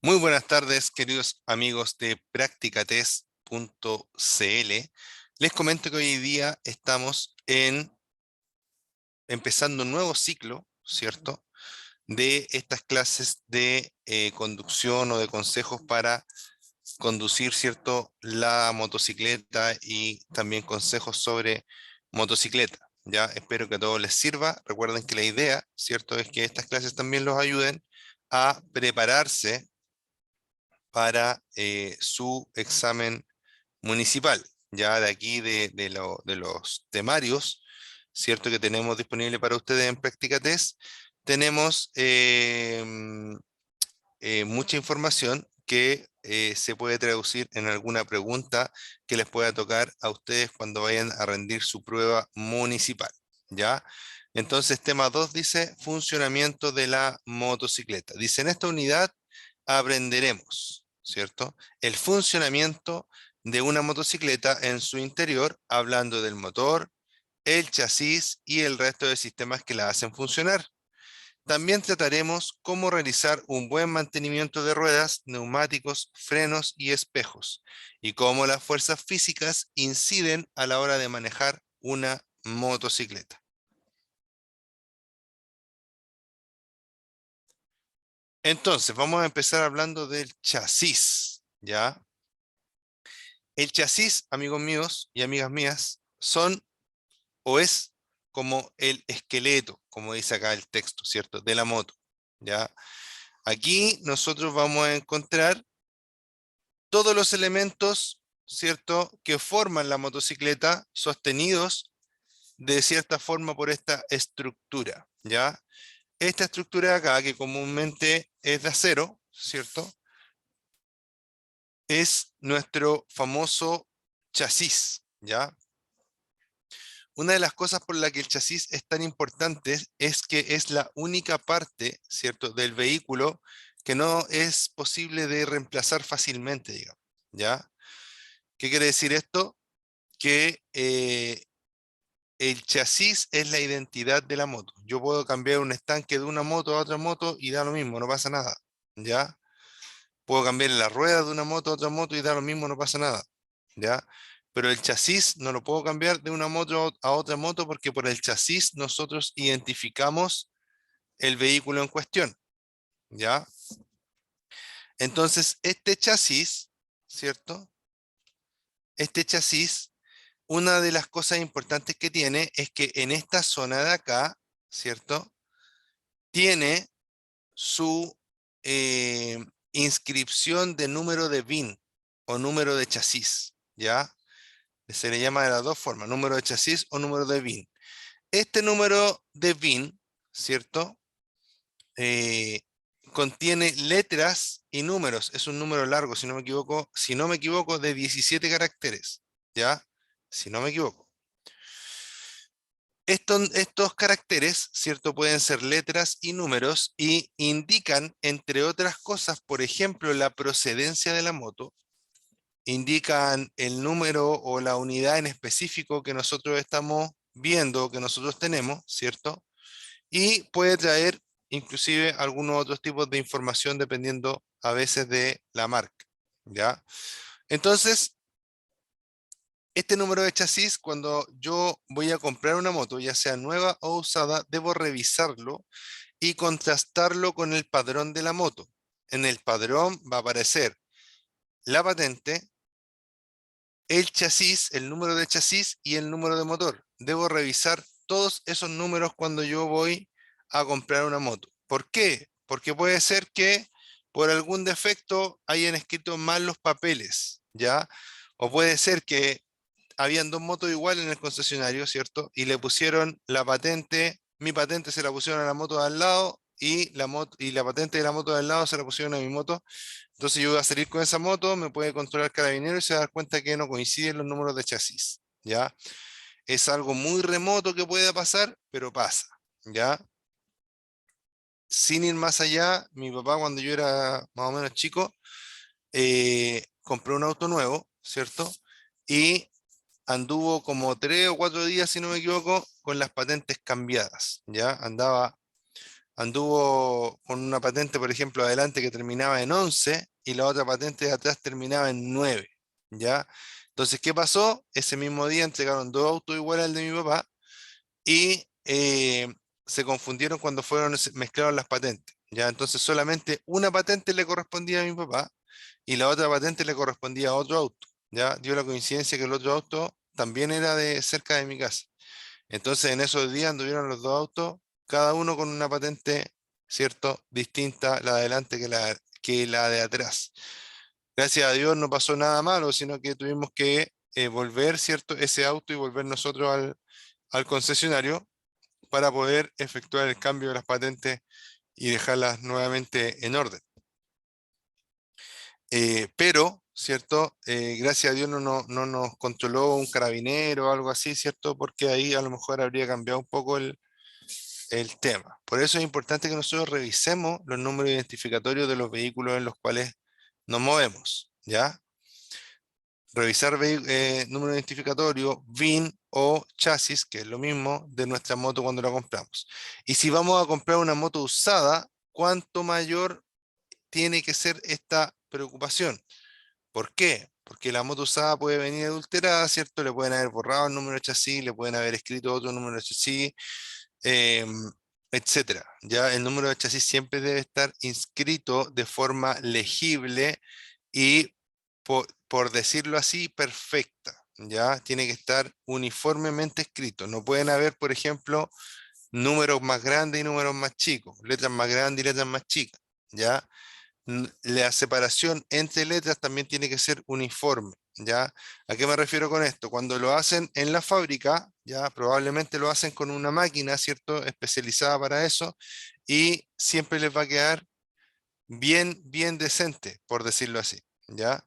Muy buenas tardes, queridos amigos de practicatest.cl. Les comento que hoy día estamos empezando un nuevo ciclo, ¿cierto? De estas clases de conducción o de consejos para conducir, ¿cierto? La motocicleta y también consejos sobre motocicleta. Ya, espero que a todos les sirva. Recuerden que la idea, ¿cierto? Es que estas clases también los ayuden a prepararse para su examen municipal. Ya de aquí de los temarios, ¿cierto? Que tenemos disponible para ustedes en Práctica Test, tenemos mucha información que se puede traducir en alguna pregunta que les pueda tocar a ustedes cuando vayan a rendir su prueba municipal. ¿Ya? Entonces, tema 2 dice funcionamiento de la motocicleta. Dice, en esta unidad aprenderemos, ¿cierto? El funcionamiento de una motocicleta en su interior, hablando del motor, el chasis y el resto de sistemas que la hacen funcionar. También trataremos cómo realizar un buen mantenimiento de ruedas, neumáticos, frenos y espejos, y cómo las fuerzas físicas inciden a la hora de manejar una motocicleta. Entonces, vamos a empezar hablando del chasis, ¿ya? El chasis, amigos míos y amigas mías, son o es como el esqueleto, como dice acá el texto, ¿cierto? De la moto, ¿ya? Aquí nosotros vamos a encontrar todos los elementos, ¿cierto?, que forman la motocicleta sostenidos de cierta forma por esta estructura, ¿ya? Esta estructura de acá, que comúnmente es de acero, ¿cierto?, es nuestro famoso chasis, ¿ya? Una de las cosas por la que el chasis es tan importante es que es la única parte, ¿cierto?, del vehículo que no es posible de reemplazar fácilmente, digamos, ¿ya? ¿Qué quiere decir esto? Que el chasis es la identidad de la moto. Yo puedo cambiar un estanque de una moto a otra moto y da lo mismo, no pasa nada, ¿ya? Puedo cambiar la rueda de una moto a otra moto y da lo mismo, no pasa nada, ¿ya? Pero el chasis no lo puedo cambiar de una moto a otra moto porque por el chasis nosotros identificamos el vehículo en cuestión, ¿ya? Entonces, este chasis, ¿cierto? Este chasis, una de las cosas importantes que tiene es que en esta zona de acá, ¿cierto?, tiene su eh, inscripción de número de VIN o número de chasis, ¿ya? Se le llama de las dos formas, número de chasis o número de VIN. Este número de VIN, ¿cierto? Eh, contiene letras y números. Es un número largo, si no me equivoco, de 17 caracteres, ¿ya? Si no me equivoco. Estos caracteres, ¿cierto? Pueden ser letras y números y indican, entre otras cosas, por ejemplo, la procedencia de la moto, indican el número o la unidad en específico que nosotros estamos viendo, que nosotros tenemos, ¿cierto? Y puede traer inclusive algunos otros tipos de información dependiendo a veces de la marca, ¿ya? Entonces, este número de chasis, cuando yo voy a comprar una moto, ya sea nueva o usada, debo revisarlo y contrastarlo con el padrón de la moto. En el padrón va a aparecer la patente, el chasis, el número de chasis y el número de motor. Debo revisar todos esos números cuando yo voy a comprar una moto. ¿Por qué? Porque puede ser que por algún defecto hayan escrito mal los papeles, ¿ya? O puede ser que habían dos motos iguales en el concesionario, ¿cierto? Y le pusieron la patente, mi patente se la pusieron a la moto de al lado y la patente de la moto de al lado se la pusieron a mi moto. Entonces yo voy a salir con esa moto, me puede controlar carabinero y se va a dar cuenta que no coinciden los números de chasis, ¿ya? Es algo muy remoto que pueda pasar, pero pasa, ¿ya? Sin ir más allá, mi papá cuando yo era más o menos chico, compró un auto nuevo, ¿cierto? Y anduvo como 3 o 4 días, si no me equivoco, con las patentes cambiadas, ¿ya? Andaba anduvo con una patente, por ejemplo, adelante que terminaba en 11 y la otra patente de atrás terminaba en 9, ¿ya? Entonces, ¿qué pasó? Ese mismo día entregaron dos autos iguales al de mi papá y se confundieron cuando mezclaron las patentes, ¿ya? Entonces, solamente una patente le correspondía a mi papá y la otra patente le correspondía a otro auto, ¿ya? Dio la coincidencia que el otro auto también era de cerca de mi casa. Entonces, en esos días anduvieron los dos autos, cada uno con una patente, ¿cierto? Distinta, la de adelante que la de atrás. Gracias a Dios no pasó nada malo, sino que tuvimos que volver, ¿cierto? Ese auto y volver nosotros al concesionario para poder efectuar el cambio de las patentes y dejarlas nuevamente en orden. Pero, ¿cierto? Gracias a Dios no nos controló un carabinero o algo así, ¿cierto? Porque ahí a lo mejor habría cambiado un poco el tema. Por eso es importante que nosotros revisemos los números identificatorios de los vehículos en los cuales nos movemos, ¿ya? Revisar número identificatorio, VIN o chasis, que es lo mismo de nuestra moto cuando la compramos. Y si vamos a comprar una moto usada, ¿cuánto mayor tiene que ser esta preocupación? ¿Por qué? Porque la moto usada puede venir adulterada, ¿cierto? Le pueden haber borrado el número de chasis, le pueden haber escrito otro número de chasis, em, etcétera. Ya el número de chasis siempre debe estar inscrito de forma legible y, por decirlo así, perfecta. Ya tiene que estar uniformemente escrito. No pueden haber, por ejemplo, números más grandes y números más chicos, letras más grandes y letras más chicas. Ya la separación entre letras también tiene que ser uniforme, ¿ya? ¿A qué me refiero con esto? Cuando lo hacen en la fábrica, ya probablemente lo hacen con una máquina, ¿cierto? Especializada para eso y siempre les va a quedar bien decente, por decirlo así, ¿ya?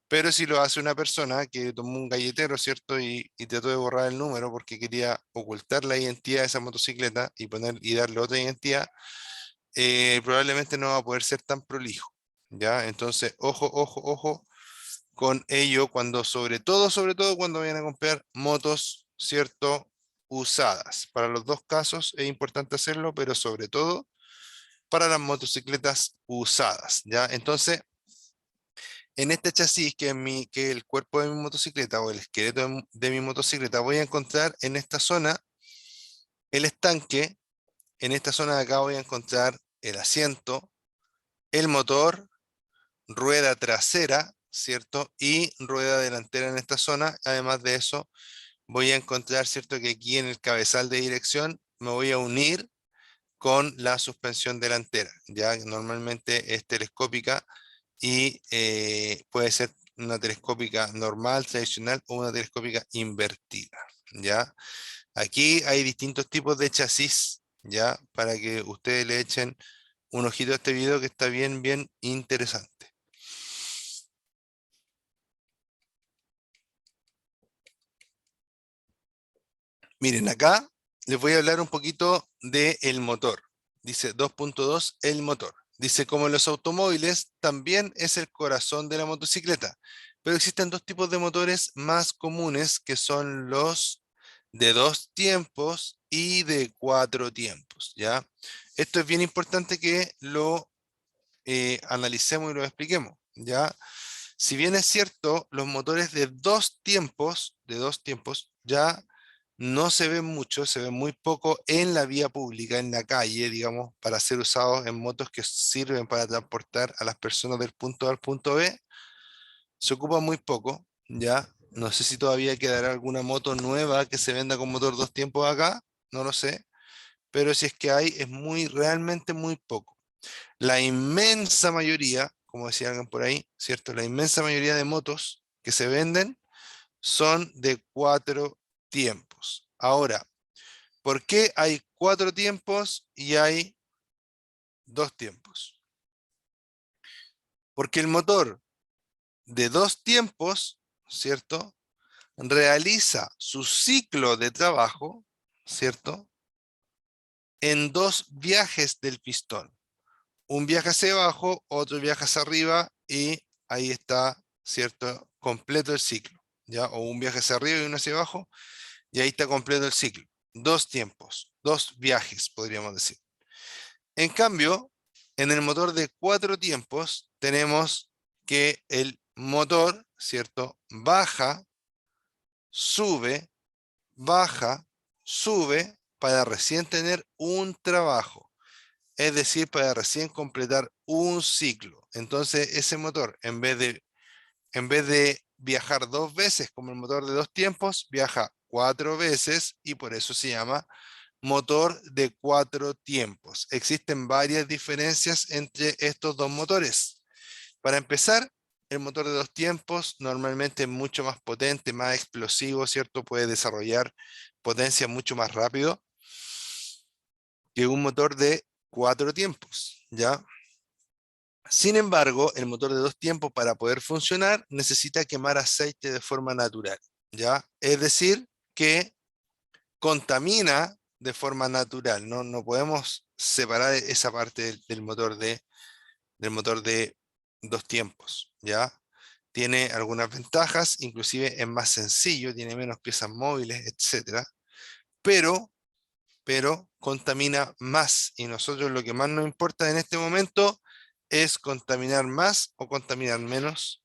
Pero si lo hace una persona que tomó un galletero, ¿cierto? Y trató de borrar el número porque quería ocultar la identidad de esa motocicleta y darle otra identidad, probablemente no va a poder ser tan prolijo, ¿ya? Entonces, ojo con ello cuando, sobre todo cuando vayan a comprar motos, ¿cierto? Usadas. Para los dos casos es importante hacerlo, pero sobre todo para las motocicletas usadas, ¿ya? Entonces, en este chasis, que es el cuerpo de mi motocicleta o el esqueleto de mi motocicleta, voy a encontrar en esta zona el estanque, en esta zona de acá voy a encontrar el asiento, el motor, rueda trasera, ¿cierto? Y rueda delantera en esta zona. Además de eso, voy a encontrar, ¿cierto? Que aquí en el cabezal de dirección me voy a unir con la suspensión delantera, ya que normalmente es telescópica y puede ser una telescópica normal, tradicional o una telescópica invertida, ¿ya? Aquí hay distintos tipos de chasis, ¿ya? Para que ustedes le echen un ojito a este video que está bien interesante. Miren, acá les voy a hablar un poquito del motor. Dice 2.2, el motor. Dice, como en los automóviles, también es el corazón de la motocicleta. Pero existen dos tipos de motores más comunes que son los de 2 tiempos y de 4 tiempos, ¿ya? Esto es bien importante que lo analicemos y lo expliquemos, ¿ya? Si bien es cierto, los motores de dos tiempos ya no se ven mucho, se ven muy poco en la vía pública, en la calle, digamos, para ser usados en motos que sirven para transportar a las personas del punto A al punto B, se ocupa muy poco, ya. No sé si todavía quedará alguna moto nueva que se venda con motor 2 tiempos acá, no lo sé, pero si es que hay, es realmente muy poco. La inmensa mayoría, como decía alguien por ahí, ¿cierto? La inmensa mayoría de motos que se venden son de 4 tiempos. Ahora, ¿por qué hay 4 tiempos y hay 2 tiempos? Porque el motor de 2 tiempos, ¿cierto? Realiza su ciclo de trabajo, ¿cierto? En dos viajes del pistón. Un viaje hacia abajo, otro viaje hacia arriba y ahí está, ¿cierto? Completo el ciclo, ¿ya? O un viaje hacia arriba y uno hacia abajo y ahí está completo el ciclo. 2 tiempos, 2 viajes, podríamos decir. En cambio, en el motor de 4 tiempos tenemos que el motor, ¿cierto? Sube, baja, sube para recién tener un trabajo. Es decir, para recién completar un ciclo. Entonces, ese motor, en vez de viajar 2 veces como el motor de 2 tiempos, viaja 4 veces y por eso se llama motor de 4 tiempos. Existen varias diferencias entre estos dos motores. Para empezar, el motor de 2 tiempos normalmente es mucho más potente, más explosivo, ¿cierto? Puede desarrollar potencia mucho más rápido que un motor de 4 tiempos, ¿ya? Sin embargo, el motor de 2 tiempos para poder funcionar necesita quemar aceite de forma natural, ¿ya? Es decir, que contamina de forma natural, no, no podemos separar esa parte del motor de 2 tiempos, ¿ya? Tiene algunas ventajas, inclusive es más sencillo, tiene menos piezas móviles, etcétera, pero, pero contamina más y nosotros lo que más nos importa en este momento es contaminar más o contaminar menos.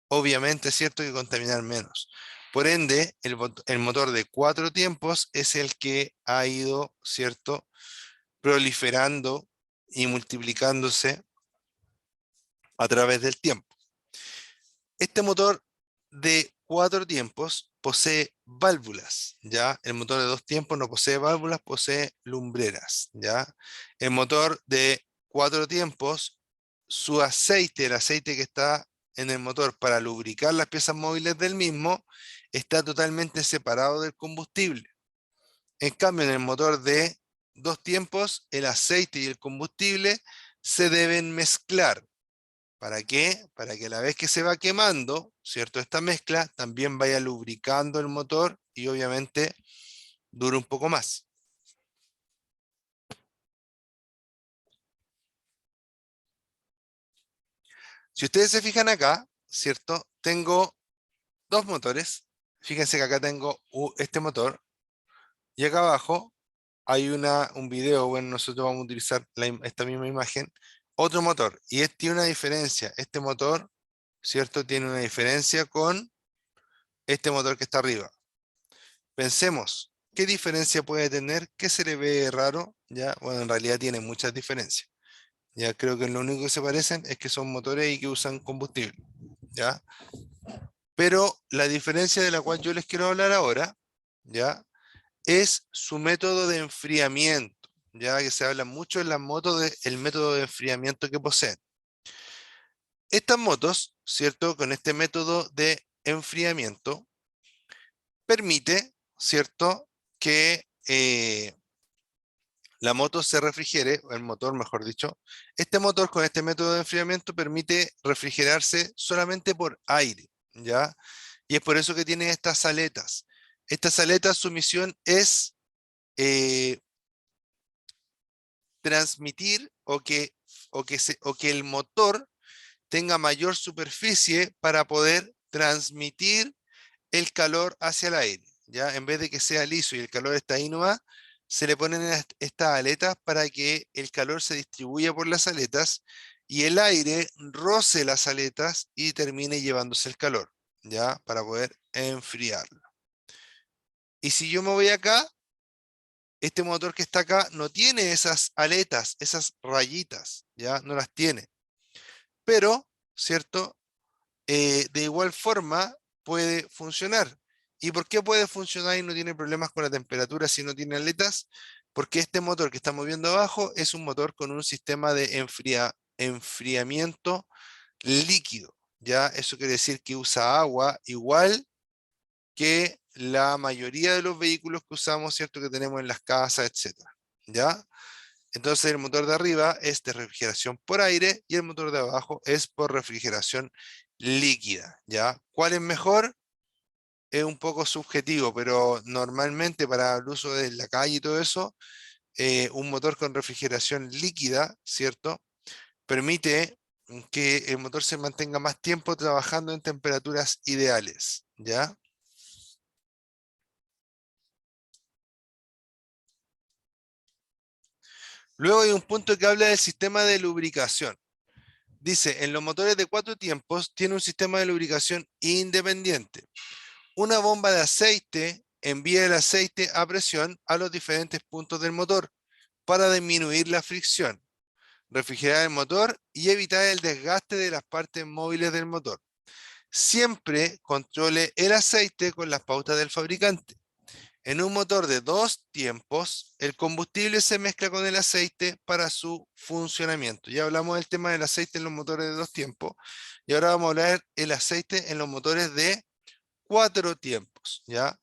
Obviamente es cierto que contaminar menos. Por ende, el motor de 4 tiempos es el que ha ido, ¿cierto?, proliferando y multiplicándose a través del tiempo. Este motor de 4 tiempos posee válvulas, ¿ya? El motor de 2 tiempos no posee válvulas, posee lumbreras, ¿ya? El motor de 4 tiempos, su aceite, el aceite que está en el motor para lubricar las piezas móviles del mismo, está totalmente separado del combustible. En cambio, en el motor de 2 tiempos, el aceite y el combustible se deben mezclar. ¿Para qué? Para que a la vez que se va quemando, ¿cierto? Esta mezcla también vaya lubricando el motor y obviamente dure un poco más. Si ustedes se fijan acá, ¿cierto? Tengo dos motores. Fíjense que acá tengo este motor y acá abajo hay un video, bueno, nosotros vamos a utilizar esta misma imagen, otro motor. Y este tiene una diferencia. Este motor, ¿cierto? Tiene una diferencia con este motor que está arriba. Pensemos, ¿qué diferencia puede tener? ¿Qué se le ve raro? Ya, bueno, en realidad tiene muchas diferencias. Ya creo que lo único que se parecen es que son motores y que usan combustible. ¿Ya? Pero la diferencia de la cual yo les quiero hablar ahora, ¿ya? Es su método de enfriamiento. Ya que se habla mucho en las motos del método de enfriamiento que poseen. Estas motos, ¿cierto? Con este método de enfriamiento, permite, ¿cierto? Que la moto se refrigere, o el motor mejor dicho. Este motor con este método de enfriamiento permite refrigerarse solamente por aire, ¿ya? Y es por eso que tiene estas aletas. Estas aletas, su misión es eh, transmitir o que el motor tenga mayor superficie para poder transmitir el calor hacia el aire, ¿ya? En vez de que sea liso y el calor está ahí nomás, se le ponen estas aletas para que el calor se distribuya por las aletas y el aire roce las aletas y termine llevándose el calor, ¿ya? Para poder enfriarlo. Y si yo me voy acá, este motor que está acá no tiene esas aletas, esas rayitas, ¿ya? No las tiene. Pero, ¿cierto? De igual forma puede funcionar. ¿Y por qué puede funcionar y no tiene problemas con la temperatura si no tiene aletas? Porque este motor que estamos viendo abajo es un motor con un sistema de enfriamiento líquido. ¿Ya? Eso quiere decir que usa agua igual que la mayoría de los vehículos que usamos, ¿cierto? Que tenemos en las casas, etcétera. ¿Ya? Entonces el motor de arriba es de refrigeración por aire y el motor de abajo es por refrigeración líquida, ¿ya? ¿Cuál es mejor? Es un poco subjetivo, pero normalmente para el uso de la calle y todo eso, un motor con refrigeración líquida, ¿cierto? Permite que el motor se mantenga más tiempo trabajando en temperaturas ideales, ¿ya? Luego hay un punto que habla del sistema de lubricación. Dice, en los motores de 4 tiempos tiene un sistema de lubricación independiente. Una bomba de aceite envía el aceite a presión a los diferentes puntos del motor para disminuir la fricción, refrigerar el motor y evitar el desgaste de las partes móviles del motor. Siempre controle el aceite con las pautas del fabricante. En un motor de 2 tiempos, el combustible se mezcla con el aceite para su funcionamiento. Ya hablamos del tema del aceite en los motores de 2 tiempos y ahora vamos a hablar del aceite en los motores de 4 tiempos, ¿ya?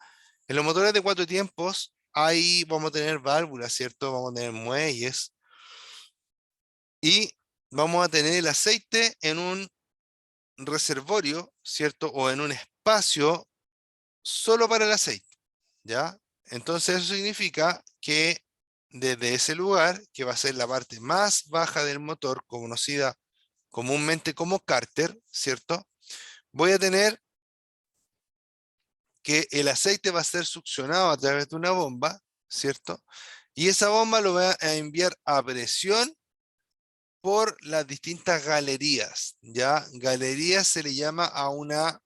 En los motores de 4 tiempos, ahí vamos a tener válvulas, ¿cierto? Vamos a tener muelles y vamos a tener el aceite en un reservorio, ¿cierto? O en un espacio solo para el aceite, ¿ya? Entonces eso significa que desde ese lugar, que va a ser la parte más baja del motor, conocida comúnmente como cárter, ¿cierto? Voy a tener que el aceite va a ser succionado a través de una bomba, ¿cierto? Y esa bomba lo va a enviar a presión por las distintas galerías, ¿ya? Galerías se le llama a una,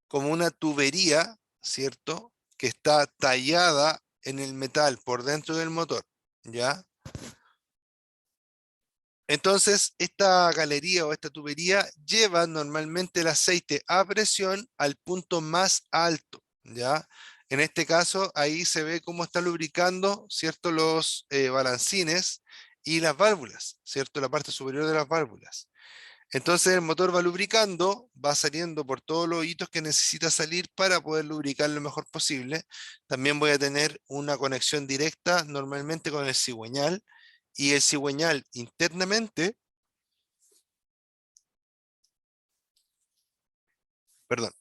como una tubería, ¿cierto? Que está tallada en el metal por dentro del motor, ¿ya? Entonces, esta galería o esta tubería lleva normalmente el aceite a presión al punto más alto, ¿ya? En este caso, ahí se ve cómo está lubricando, ¿cierto? Los balancines y las válvulas, ¿cierto? La parte superior de las válvulas. Entonces, el motor va lubricando, va saliendo por todos los hitos que necesita salir para poder lubricar lo mejor posible. También voy a tener una conexión directa normalmente con el cigüeñal y el cigüeñal internamente, perdón,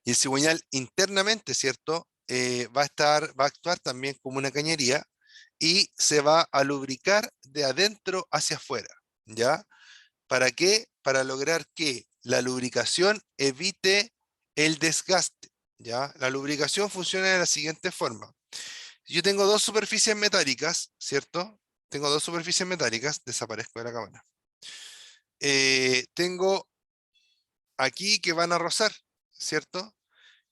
y el cigüeñal internamente, ¿cierto? Va a actuar también como una cañería y se va a lubricar de adentro hacia afuera, ¿ya? ¿Para qué? Para lograr que la lubricación evite el desgaste, ¿ya? La lubricación funciona de la siguiente forma. Yo tengo dos superficies metálicas, ¿cierto? Tengo dos superficies metálicas, desaparezco de la cámara. Tengo aquí que van a rozar, ¿cierto?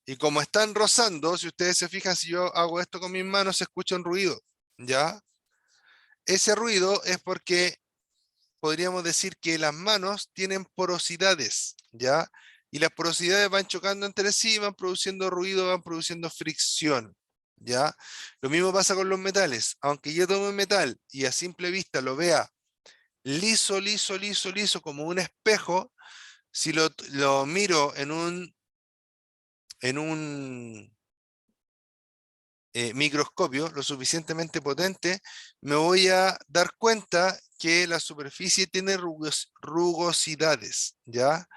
Y como están rozando, si ustedes se fijan, si yo hago esto con mis manos, se escucha un ruido, ¿ya? Ese ruido es porque podríamos decir que las manos tienen porosidades, ¿ya? Y las porosidades van chocando entre sí, van produciendo ruido, van produciendo fricción, ¿ya? Lo mismo pasa con los metales. Aunque yo tome un metal y a simple vista lo vea liso, liso, liso, liso, como un espejo, si lo miro en un microscopio lo suficientemente potente, me voy a dar cuenta que la superficie tiene rugosidades, ¿ya?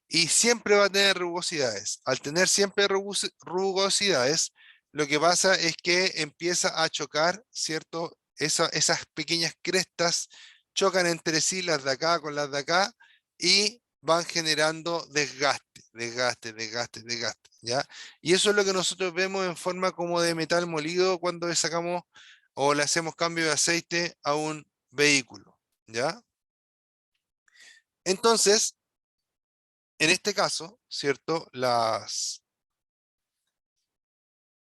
Y siempre va a tener rugosidades. Al tener siempre rugosidades, lo que pasa es que empieza a chocar, ¿cierto? Esas pequeñas crestas chocan entre sí, las de acá con las de acá, y van generando desgaste, desgaste, desgaste, desgaste, ¿ya? Y eso es lo que nosotros vemos en forma como de metal molido cuando le sacamos o le hacemos cambio de aceite a un vehículo, ¿ya? Entonces, en este caso, ¿cierto?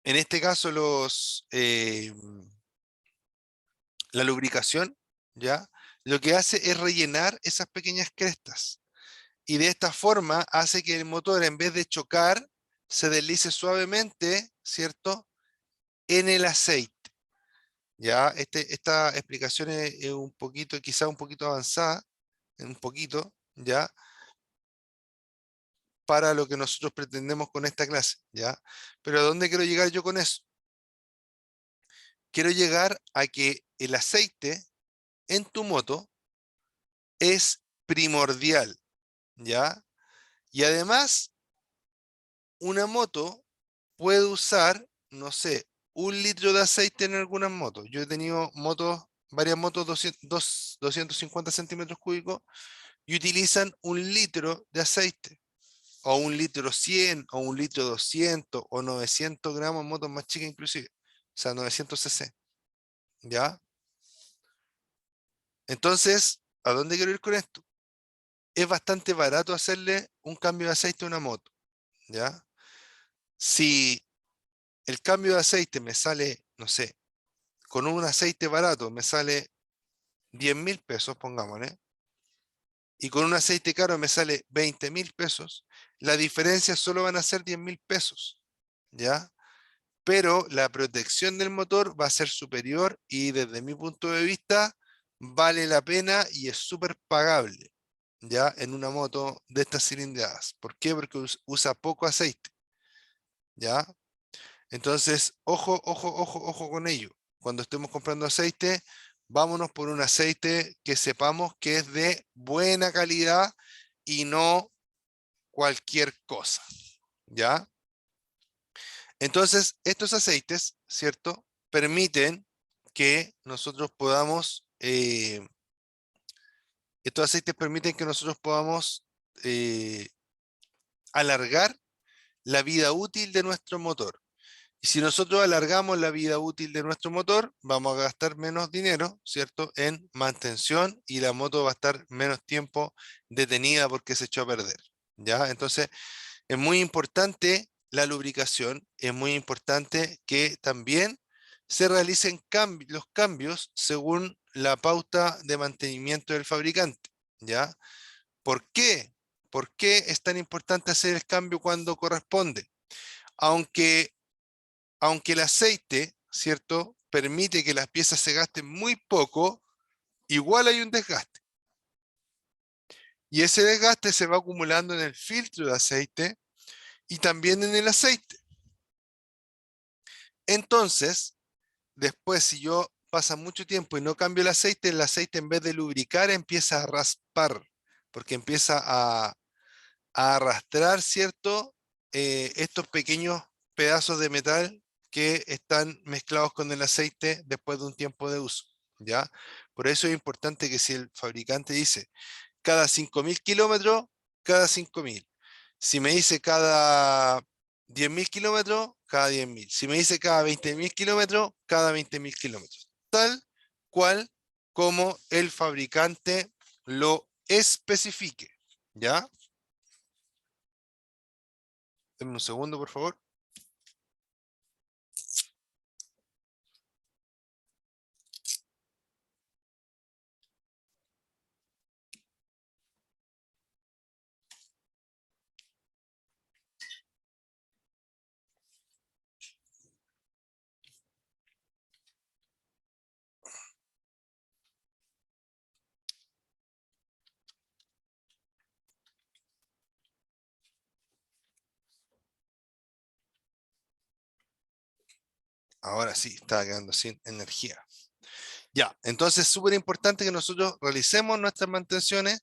En este caso, la lubricación, ¿ya? Lo que hace es rellenar esas pequeñas crestas. Y de esta forma hace que el motor, en vez de chocar, se deslice suavemente, ¿cierto? En el aceite, ¿ya? Esta explicación es un poquito, quizá un poquito avanzada, un poquito, ¿ya? Para lo que nosotros pretendemos con esta clase, ¿ya? Pero ¿a dónde quiero llegar yo con eso? Quiero llegar a que el aceite en tu moto es primordial, ¿ya? Y además, una moto puede usar, no sé, 1 litro de aceite en algunas motos. Yo he tenido motos, varias motos 250 centímetros cúbicos y utilizan 1 litro de aceite, o 1 litro 100, o 1 litro 200, o 900 gramos, motos más chicas inclusive, o sea, 900 cc, ¿ya? Entonces, ¿a dónde quiero ir con esto? Es bastante barato hacerle un cambio de aceite a una moto, ¿ya? Si el cambio de aceite me sale, no sé, con un aceite barato me sale 10.000 pesos, pongámosle, y con un aceite caro me sale 20.000 pesos, la diferencia solo van a ser 10.000 pesos, ¿ya? Pero la protección del motor va a ser superior y desde mi punto de vista vale la pena y es súper pagable, ¿ya? En una moto de estas cilindradas. ¿Por qué? Porque usa poco aceite, ¿ya? Entonces, ojo, ojo, ojo, ojo con ello. Cuando estemos comprando aceite, vámonos por un aceite que sepamos que es de buena calidad y no cualquier cosa, ¿ya? Entonces, estos aceites, ¿cierto? Permiten que nosotros podamos, estos aceites permiten que nosotros podamos eh, alargar la vida útil de nuestro motor. Y si nosotros alargamos la vida útil de nuestro motor, vamos a gastar menos dinero, ¿cierto? En mantención y la moto va a estar menos tiempo detenida porque se echó a perder, ¿ya? Entonces, es muy importante la lubricación, es muy importante que también se realicen los cambios según la pauta de mantenimiento del fabricante, ¿ya? ¿Por qué? ¿Por qué es tan importante hacer el cambio cuando corresponde? Aunque, aunque el aceite, ¿cierto?, permite que las piezas se gasten muy poco, igual hay un desgaste. Y ese desgaste se va acumulando en el filtro de aceite y también en el aceite. Entonces, después, si yo pasa mucho tiempo y no cambio el aceite en vez de lubricar empieza a raspar, porque empieza a arrastrar, ¿cierto? Estos pequeños pedazos de metal que están mezclados con el aceite después de un tiempo de uso, ¿ya? Por eso es importante que si el fabricante dice cada 5.000 kilómetros, cada 5.000. Si me dice cada 10.000 kilómetros, cada 10.000. Si me dice cada 20.000 kilómetros, cada 20.000 kilómetros. Tal cual como el fabricante lo especifique. ¿Ya? Denme un segundo, por favor. Ahora sí, está quedando sin energía. Ya, entonces es súper importante que nosotros realicemos nuestras mantenciones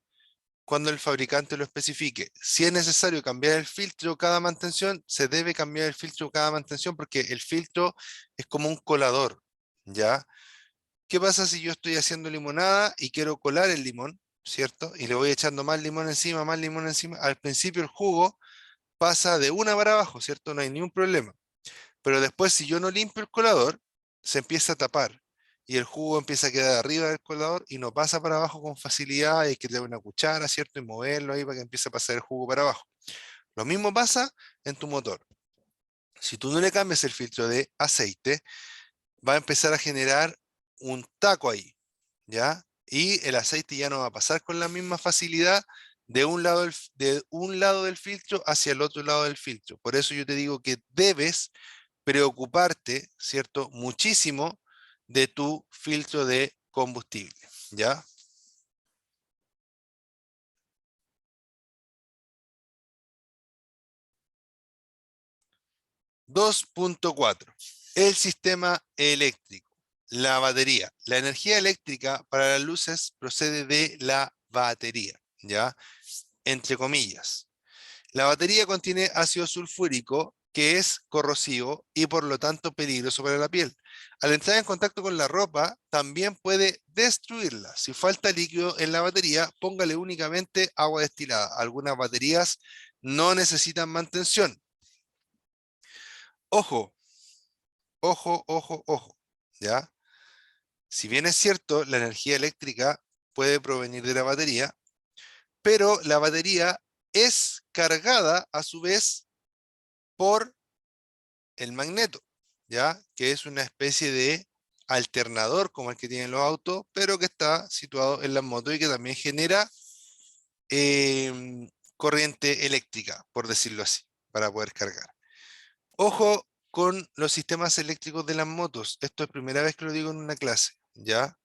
cuando el fabricante lo especifique. Si es necesario cambiar el filtro cada mantención, se debe cambiar el filtro cada mantención porque el filtro es como un colador, ¿ya? ¿Qué pasa si yo estoy haciendo limonada y quiero colar el limón, ¿cierto? Y le voy echando más limón encima, más limón encima. Al principio el jugo pasa de una para abajo, ¿cierto? No hay ningún problema. Pero después, si yo no limpio el colador, se empieza a tapar y el jugo empieza a quedar arriba del colador y no pasa para abajo con facilidad. Y hay que tener una cuchara, ¿cierto? Y moverlo ahí para que empiece a pasar el jugo para abajo. Lo mismo pasa en tu motor. Si tú no le cambias el filtro de aceite, va a empezar a generar un taco ahí, ¿ya? Y el aceite ya no va a pasar con la misma facilidad de un lado del filtro hacia el otro lado del filtro. Por eso yo te digo que debes preocuparte, ¿cierto? Muchísimo de tu filtro de combustible, ¿ya? 2.4. El sistema eléctrico. La batería. La energía eléctrica para las luces procede de la batería, ¿ya? Entre comillas. La batería contiene ácido sulfúrico que es corrosivo y por lo tanto peligroso para la piel. Al entrar en contacto con la ropa, también puede destruirla. Si falta líquido en la batería, póngale únicamente agua destilada. Algunas baterías no necesitan mantención. Ojo, ojo, ojo, ojo, ¿ya? Si bien es cierto, la energía eléctrica puede provenir de la batería, pero la batería es cargada a su vez por el magneto, ¿ya? Que es una especie de alternador como el que tienen los autos, pero que está situado en las motos y que también genera corriente eléctrica, por decirlo así, para poder cargar. Ojo con los sistemas eléctricos de las motos. Esto es primera vez que lo digo en una clase, ¿ya?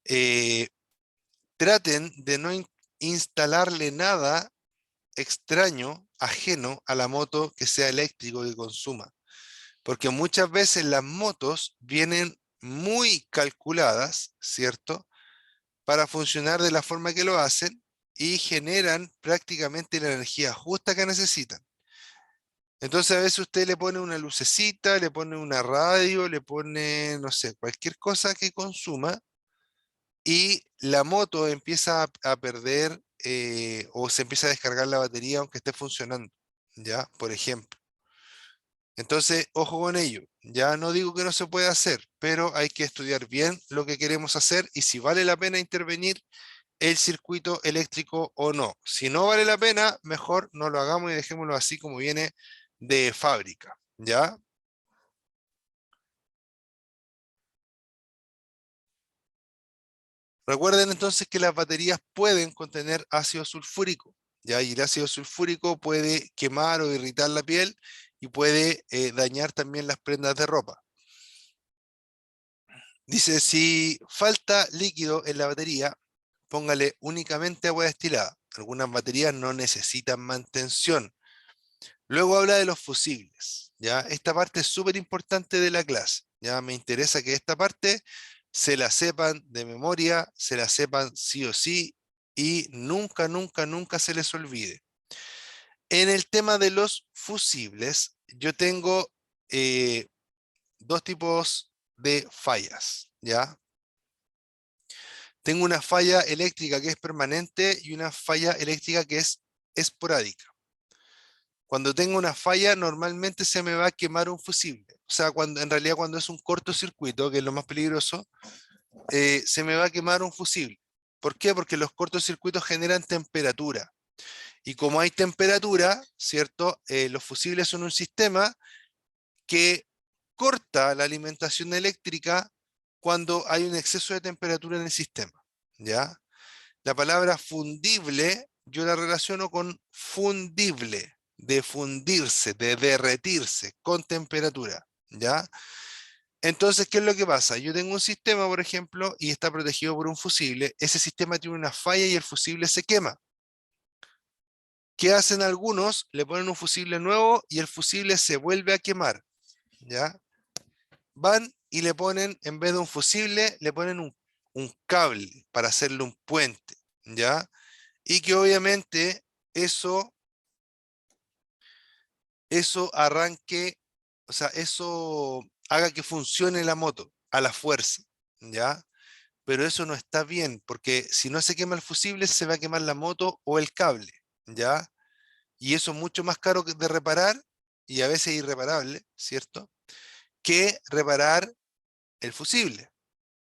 Eh, Traten de no instalarle nada extraño, ajeno a la moto que sea eléctrico que consuma. Porque muchas veces las motos vienen muy calculadas, ¿cierto? Para funcionar de la forma que lo hacen y generan prácticamente la energía justa que necesitan. Entonces a veces usted le pone una lucecita, le pone una radio, le pone, no sé, cualquier cosa que consuma y la moto empieza a perder o se empieza a descargar la batería aunque esté funcionando, ¿ya? Por ejemplo. Entonces, ojo con ello. Ya no digo que no se pueda hacer, pero hay que estudiar bien lo que queremos hacer y si vale la pena intervenir el circuito eléctrico o no. Si no vale la pena, mejor no lo hagamos y dejémoslo así como viene de fábrica, ¿ya? Recuerden entonces que las baterías pueden contener ácido sulfúrico, ¿ya? Y el ácido sulfúrico puede quemar o irritar la piel y puede dañar también las prendas de ropa. Dice, si falta líquido en la batería, póngale únicamente agua destilada. Algunas baterías no necesitan mantención. Luego habla de los fusibles, ¿ya? Esta parte es súper importante de la clase, ¿ya? Me interesa que esta parte se la sepan de memoria, se la sepan sí o sí y nunca, nunca, nunca se les olvide. En el tema de los fusibles, yo tengo eh, dos tipos de fallas, ¿ya? Tengo una falla eléctrica que es permanente y una falla eléctrica que es esporádica. Cuando tengo una falla, normalmente se me va a quemar un fusible. O sea, en realidad cuando es un cortocircuito, que es lo más peligroso, se me va a quemar un fusible. ¿Por qué? Porque los cortocircuitos generan temperatura. Y como hay temperatura, ¿cierto? Los fusibles son un sistema que corta la alimentación eléctrica cuando hay un exceso de temperatura en el sistema. ¿Ya? La palabra fundible yo la relaciono con fundible, de fundirse, de derretirse con temperatura, ¿ya? Entonces, ¿qué es lo que pasa? Yo tengo un sistema, por ejemplo, y está protegido por un fusible. Ese sistema tiene una falla y el fusible se quema. ¿Qué hacen algunos? Le ponen un fusible nuevo y el fusible se vuelve a quemar, ¿ya? Van y le ponen, en vez de un fusible, le ponen un cable para hacerle un puente, ¿ya? Y que obviamente eso, eso arranque, o sea, eso haga que funcione la moto a la fuerza, ¿ya? Pero eso no está bien, porque si no se quema el fusible, se va a quemar la moto o el cable, ¿ya? Y eso es mucho más caro de reparar, y a veces irreparable, ¿cierto? Que reparar el fusible,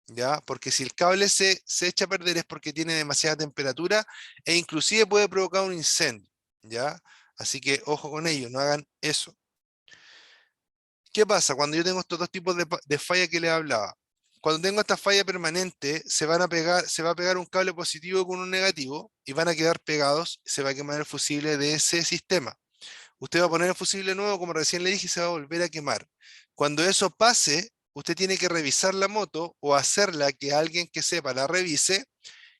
¿ya? Porque si el cable se echa a perder es porque tiene demasiada temperatura e inclusive puede provocar un incendio, ¿ya? Así que ojo con ello, no hagan eso. ¿Qué pasa cuando yo tengo estos dos tipos de falla que les hablaba? Cuando tengo esta falla permanente, se va a pegar un cable positivo con un negativo y van a quedar pegados, se va a quemar el fusible de ese sistema. Usted va a poner el fusible nuevo, como recién le dije, y se va a volver a quemar. Cuando eso pase, usted tiene que revisar la moto o hacerla que alguien que sepa la revise,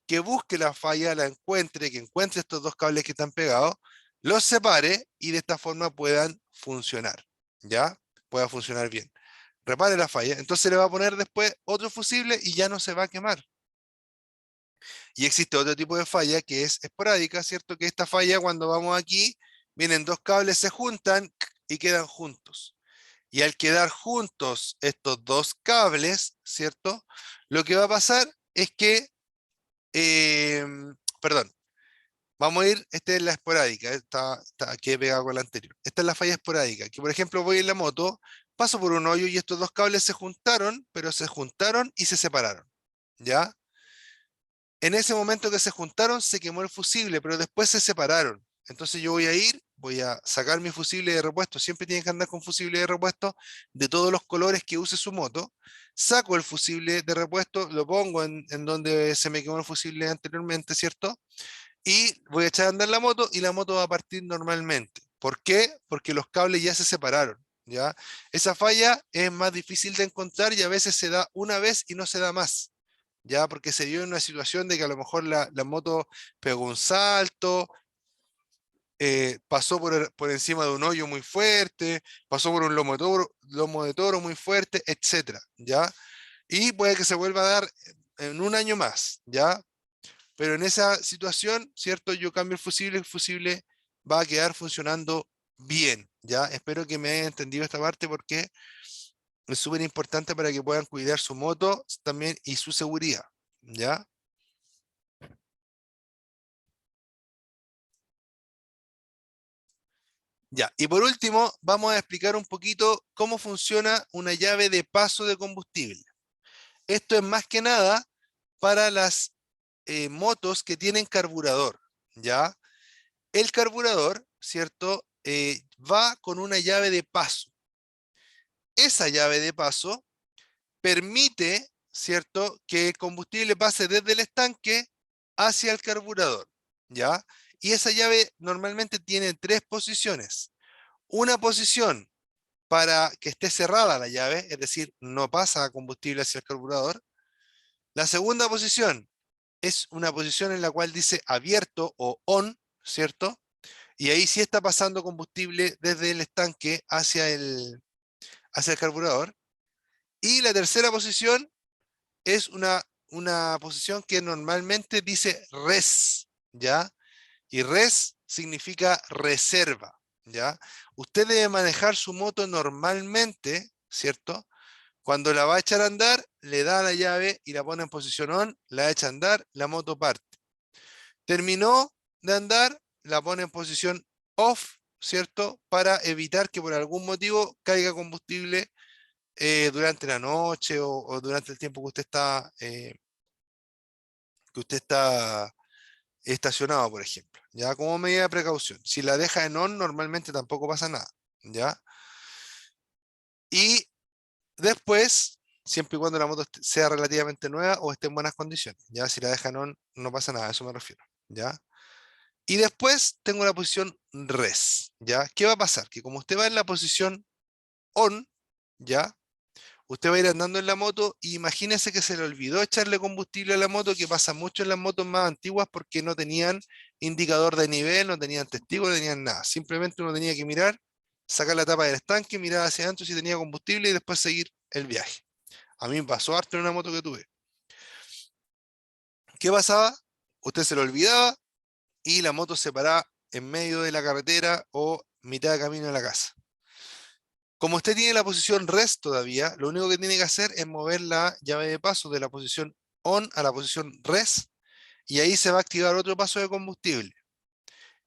que busque la falla, la encuentre, que encuentre estos dos cables que están pegados, los separe y de esta forma puedan funcionar, ¿ya? Pueda funcionar bien. Repare la falla, entonces le va a poner después otro fusible y ya no se va a quemar. Y existe otro tipo de falla que es esporádica, ¿cierto? Que esta falla cuando vamos aquí, vienen dos cables, se juntan y quedan juntos. Y al quedar juntos estos dos cables, ¿cierto? Lo que va a pasar es que, perdón, vamos a ir, esta es la esporádica, está aquí pegado con la anterior. Esta es la falla esporádica, que por ejemplo voy en la moto, paso por un hoyo y estos dos cables se juntaron, pero se juntaron y se separaron, ¿ya? En ese momento que se juntaron se quemó el fusible, pero después se separaron. Entonces yo voy a ir, voy a sacar mi fusible de repuesto, siempre tienen que andar con fusible de repuesto de todos los colores que use su moto. Saco el fusible de repuesto, lo pongo en donde se me quemó el fusible anteriormente, ¿cierto? Y voy a echar a andar la moto y la moto va a partir normalmente. ¿Por qué? Porque los cables ya se separaron, ¿ya? Esa falla es más difícil de encontrar y a veces se da una vez y no se da más, ¿ya? Porque se dio en una situación de que a lo mejor la moto pegó un salto, pasó por encima de un hoyo muy fuerte, pasó por un lomo de toro muy fuerte, etcétera, ¿ya? Y puede que se vuelva a dar en un año más, ¿ya? Pero en esa situación, ¿cierto? Yo cambio el fusible va a quedar funcionando bien, ¿ya? Espero que me hayan entendido esta parte porque es súper importante para que puedan cuidar su moto también y su seguridad, ¿ya? Ya, y por último, vamos a explicar un poquito cómo funciona una llave de paso de combustible. Esto es más que nada para las motos que tienen carburador, ¿ya? El carburador, ¿cierto? Va con una llave de paso. Esa llave de paso permite, ¿cierto?, que el combustible pase desde el estanque hacia el carburador, ¿ya? Y esa llave normalmente tiene tres posiciones. Una posición para que esté cerrada la llave, es decir, no pasa combustible hacia el carburador. La segunda posición es una posición en la cual dice abierto o on, ¿cierto? Y ahí sí está pasando combustible desde el estanque hacia el carburador. Y la tercera posición es una posición que normalmente dice res, ¿ya? Y res significa reserva, ¿ya? Usted debe manejar su moto normalmente, ¿cierto? Cuando la va a echar a andar, le da la llave y la pone en posición on, la echa a andar, la moto parte. Terminó de andar, la pone en posición off, ¿cierto? Para evitar que por algún motivo caiga combustible durante la noche o durante el tiempo que usted está estacionado, por ejemplo, ¿ya? Como medida de precaución. Si la deja en on, normalmente tampoco pasa nada, ¿ya? Y después, siempre y cuando la moto sea relativamente nueva o esté en buenas condiciones, ¿ya? Si la deja en on, no pasa nada, a eso me refiero, ¿ya? Y después tengo la posición res, ¿ya? ¿Qué va a pasar? Que como usted va en la posición on, ¿ya? Usted va a ir andando en la moto y imagínese que se le olvidó echarle combustible a la moto, que pasa mucho en las motos más antiguas porque no tenían indicador de nivel, no tenían testigo, no tenían nada. Simplemente uno tenía que mirar, sacar la tapa del estanque, mirar hacia adentro si tenía combustible y después seguir el viaje. A mí me pasó harto en una moto que tuve. ¿Qué pasaba? Usted se lo olvidaba y la moto se paraba en medio de la carretera o mitad de camino de la casa. Como usted tiene la posición res todavía, lo único que tiene que hacer es mover la llave de paso de la posición on a la posición res y ahí se va a activar otro paso de combustible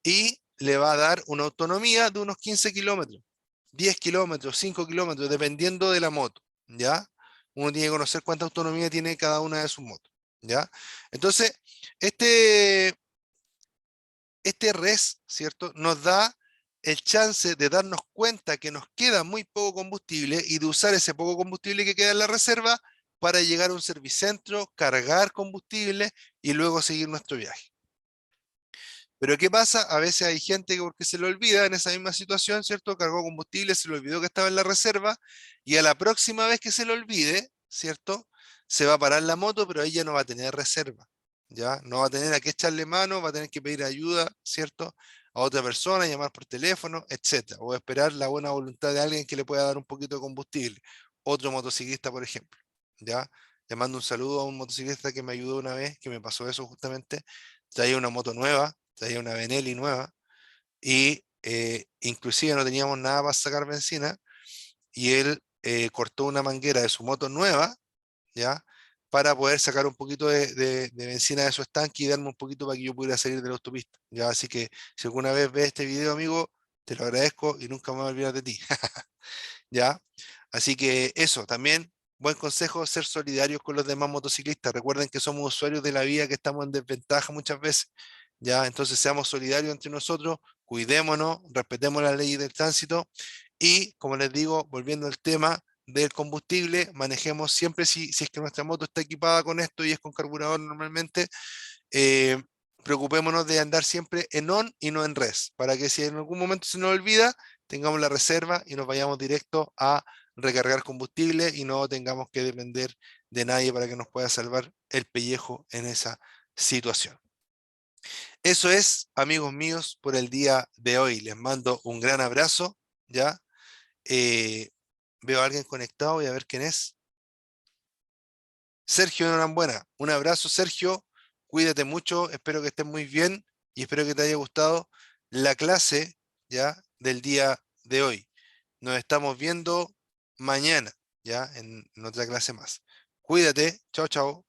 y le va a dar una autonomía de unos 15 kilómetros, 10 kilómetros, 5 kilómetros, dependiendo de la moto, ¿ya? Uno tiene que conocer cuánta autonomía tiene cada una de sus motos, ¿ya? Entonces, este, este res, ¿cierto? Nos da el chance de darnos cuenta que nos queda muy poco combustible y de usar ese poco combustible que queda en la reserva para llegar a un servicentro, cargar combustible y luego seguir nuestro viaje. Pero ¿qué pasa? A veces hay gente que porque se le olvida en esa misma situación, ¿cierto? Cargó combustible, se le olvidó que estaba en la reserva y a la próxima vez que se le olvide, ¿cierto? Se va a parar la moto, pero ahí ya no va a tener reserva, ¿ya? No va a tener a qué echarle mano, va a tener que pedir ayuda, ¿cierto? A otra persona, llamar por teléfono, etcétera. O esperar la buena voluntad de alguien que le pueda dar un poquito de combustible. Otro motociclista, por ejemplo, ¿ya? Le mando un saludo a un motociclista que me ayudó una vez, que me pasó eso justamente. Traía una moto nueva, traía una Benelli nueva y inclusive no teníamos nada para sacar benzina y él cortó una manguera de su moto nueva, ¿ya? Para poder sacar un poquito de benzina de su estanque y darme un poquito para que yo pudiera salir de la autopista, ¿ya? Así que si alguna vez ves este video, amigo, te lo agradezco y nunca me voy a olvidar de ti, ¿ya? Así que eso, también buen consejo, ser solidarios con los demás motociclistas. Recuerden que somos usuarios de la vía, que estamos en desventaja muchas veces. ¿Ya? Entonces seamos solidarios entre nosotros, cuidémonos, respetemos las leyes del tránsito y, como les digo, volviendo al tema del combustible, manejemos siempre, si es que nuestra moto está equipada con esto y es con carburador normalmente, eh, preocupémonos de andar siempre en on y no en res, para que si en algún momento se nos olvida, tengamos la reserva y nos vayamos directo a recargar combustible y no tengamos que depender de nadie para que nos pueda salvar el pellejo en esa situación. Eso es, amigos míos, por el día de hoy. Les mando un gran abrazo, ¿ya? Eh, Veo a alguien conectado, voy a ver quién es. Sergio Norambuena, un abrazo, Sergio. Cuídate mucho, espero que estés muy bien y espero que te haya gustado la clase, ¿ya? Del día de hoy. Nos estamos viendo mañana, ¿ya? En otra clase más. Cuídate, chao, chao.